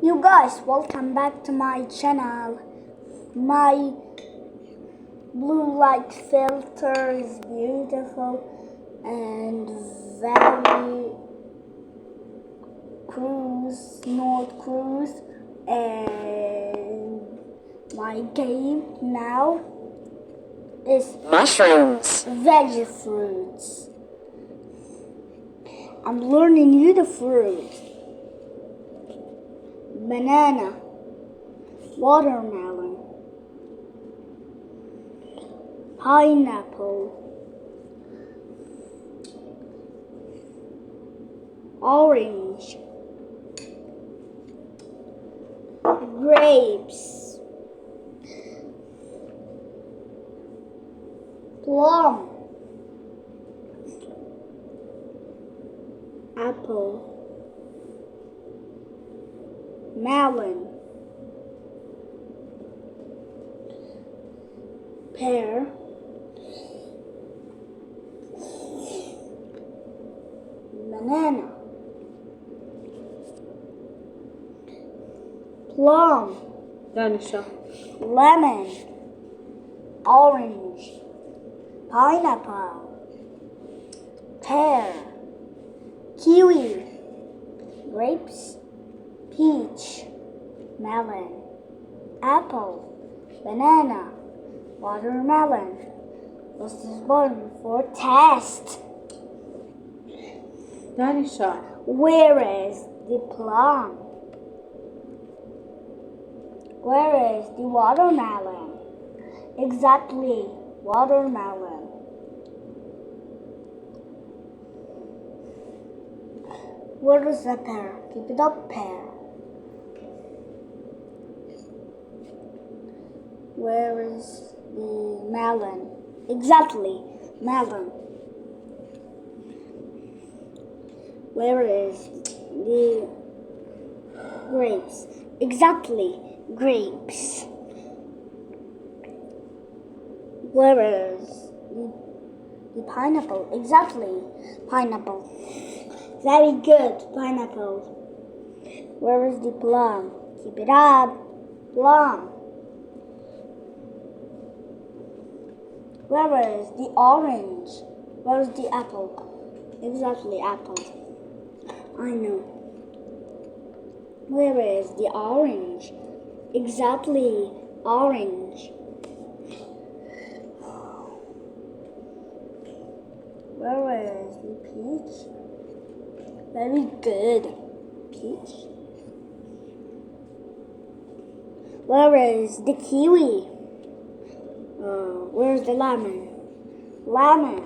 You guys, welcome back to my channel. My blue light filter is beautiful and very smooth cruise, and my game now is mushrooms, veggie fruits. I'm learning new the fruit. Banana, watermelon, pineapple, orange, grapes, plum, apple, melon, pear, banana, plum, دانشة lemon, orange, pineapple, pear, kiwi, grapes, peach, melon, apple, banana, watermelon. This is one for test. دانشة Where is the plum? Where is the watermelon? Exactly, watermelon. Where is the pear? Keep it up, pear. Where is the melon? Exactly, melon. Where is the grapes? Exactly, grapes. Where is the pineapple? Exactly, pineapple. Very good, pineapple. Where is the plum? Keep it up, plum. Where is the orange? Where is the apple? Exactly, apple. I know. Where is the orange? Exactly, orange. Where is the peach? Very good, peach. Where is the kiwi? Where's the lemon? Lemon.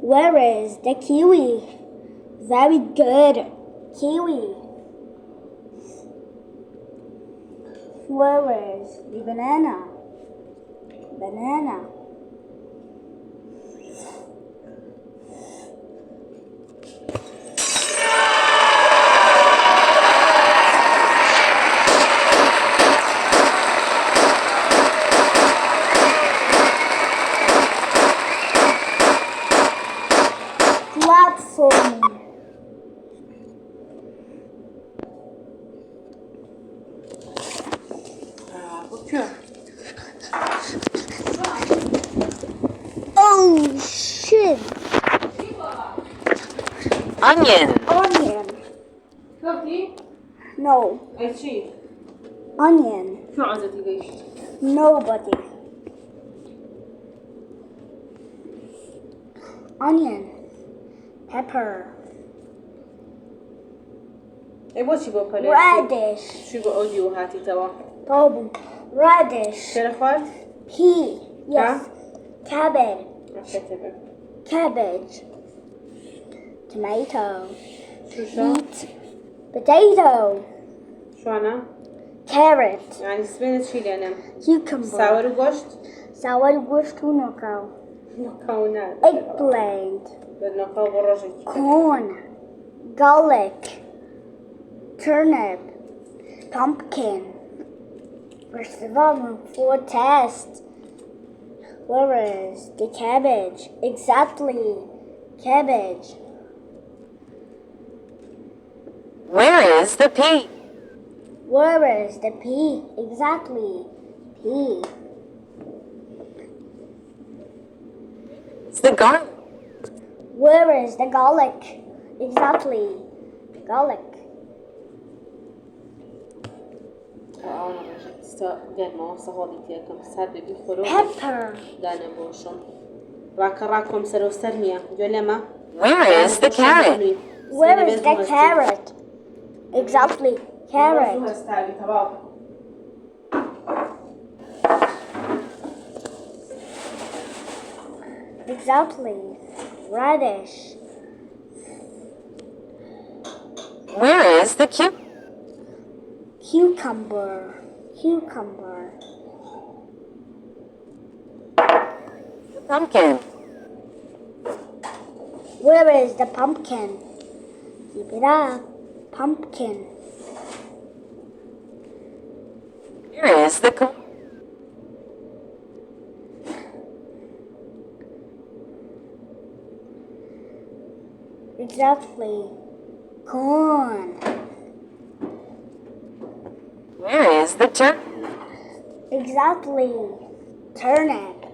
Where is the kiwi? Very good, kiwi. Where is the banana? Banana. Clap for me. Oh shit! onion, Onion. شفتي؟ No. أي شيء Onion. شو عزتي ليش؟ Nobody. Onion. Pepper. أي وش يبغى بلي؟ Radish. شو يبغى أوديو هاتي توا؟ Tobu. Radish. شرفات؟ Pea. Yes. Cabbage. عشتها Cabbage. Tomato. شو شو؟ Beet. Potato. شو أنا؟ Carrot. يعني سبينش شيء أنا Cucumber. ساور وقشت؟ Sour gusto نقاو. مكونات Eggplant. بالنقاو برشة Corn. Garlic. Turnip. Pumpkin. First of all, for test. Where is the cabbage? Exactly, cabbage. Where is the pea? Where is the pea? Exactly. Pea. It's the garlic. Where is the garlic? Exactly. Garlic. أنا رجعت قال ما وصل هذه كم سبب بخروج Pepper. دانا بوشم راكم سرو سرنيا جلما Where is the carrot? Where is the carrot? Exactly. Carrot. Exactly. Radish. Where is the Cucumber. Cucumber. pumpkin? Where is the pumpkin? Keep it up. Pumpkin. Where is the corn? Exactly. Corn. Where is the turnip? Exactly. Turnip.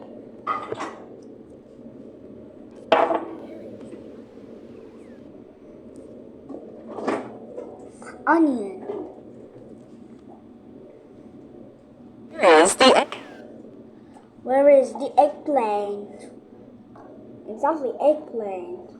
Onion. Where is the egg? Where is the eggplant? Exactly. Eggplant.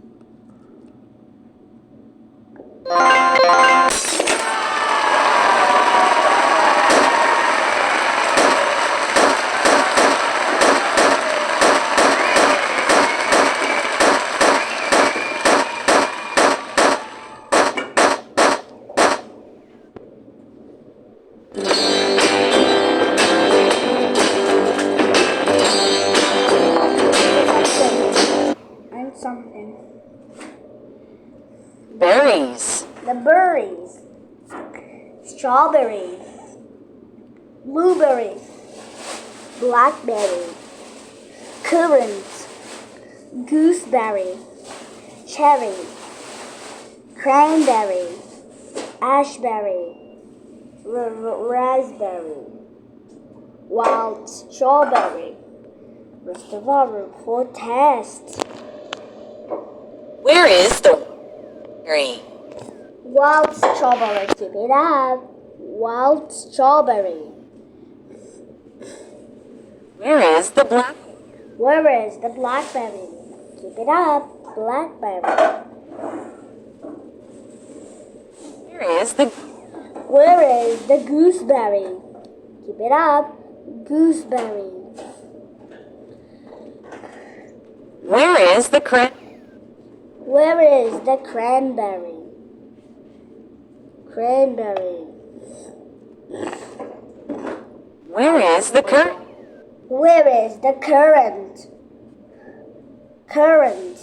And something. Berries. The berries. Strawberry. Blueberry. Blackberry. Currant. Gooseberry. Cherry. Cranberry. Ashberry. Raspberry. Wild strawberry. Reservoir for test. Where is the berry? Wild strawberry. Keep it up. Wild strawberry. Where is the black? Where is the blackberry? Keep it up. Blackberry. Where is the Where is the gooseberry? Keep it up. Gooseberry. Where is the Where is the cranberry? Cranberry. Where is the currant? Where is the currant? Currant.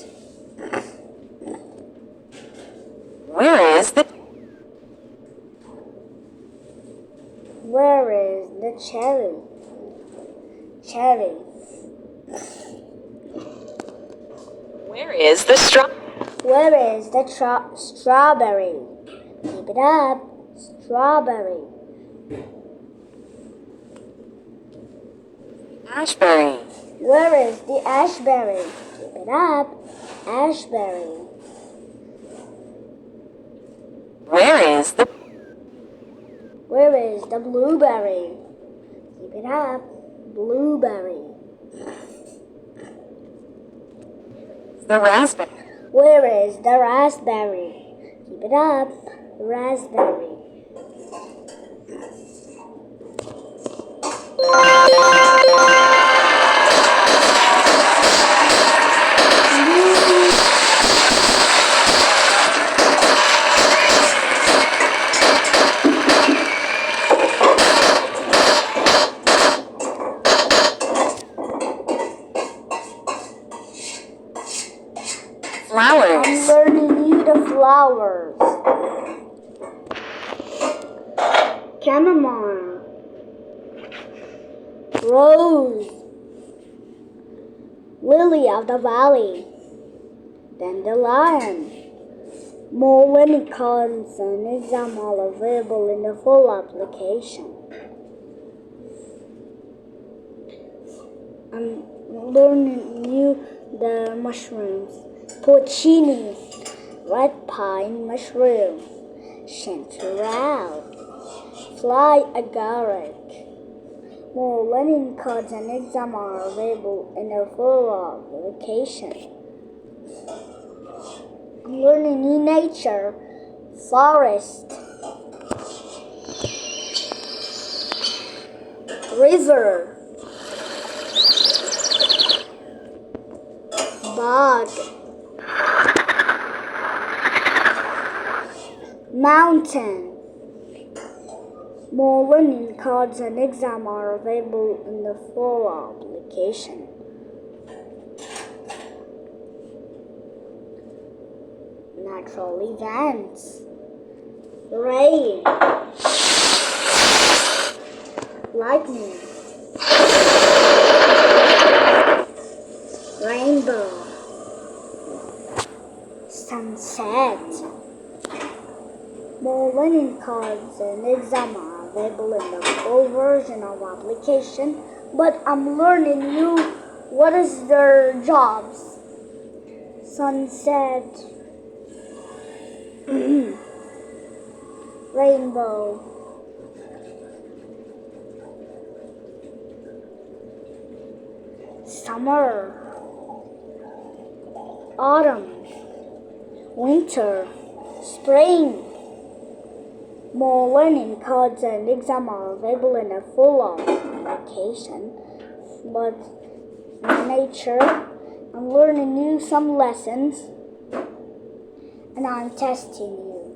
Where is the Where is the cherry? Cherry. Where is the straw? Where is the strawberry? Keep it up. Strawberry. Ashberry. Where is the ashberry? Keep it up. Ashberry. Where is the Where is the blueberry? Keep it up. Blueberry. raspberry? Where is the raspberry? Keep it up. Raspberry. Flowers. I'm learning you the flowers. Chamomile. Rose. Lily of the valley. Dandelion. More learning cards and exam are available in the full application. I'm learning new the mushrooms, porcini, red pine mushroom, chanterelle, fly agaric. More learning cards and exam are available in the full application. I'm learning new nature, forest, river, bog, mountain. More learning cards and exam are available in the full application. Natural events, rain, lightning, rainbow, sunset. More learning cards and exam are available in the full version of application, but I'm learning you what is their jobs. Sunset, rainbow, summer, autumn, winter, spring. More learning cards and exam are available in a full application, but in nature, I'm learning you some lessons, and I'm testing you.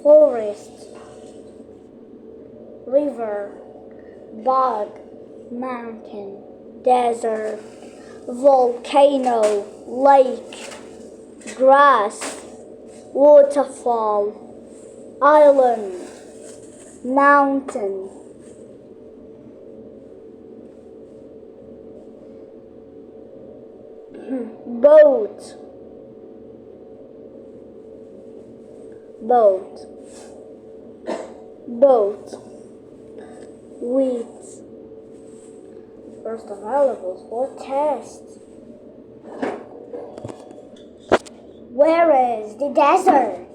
Forest, river, bog, mountain, desert, volcano, lake, grass, waterfall, island, mountain, boat, wheat. First available for test. Where is the desert?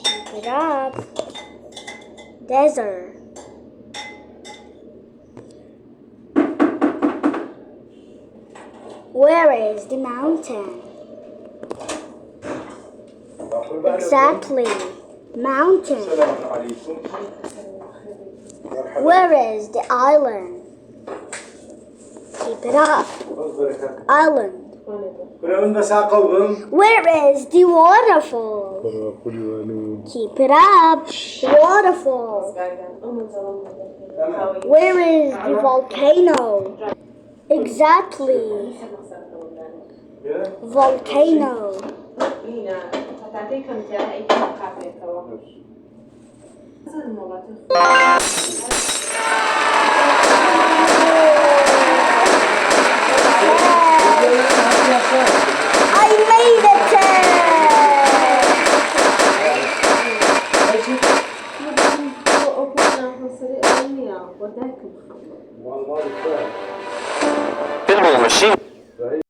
Keep it up. Desert. Where is the mountain? Exactly. Mountain. Where is the island? Keep it up. Island. Where is the waterfall? Keep it up. Waterfall. Where is the volcano? Exactly. Volcano. I made Pinball machine.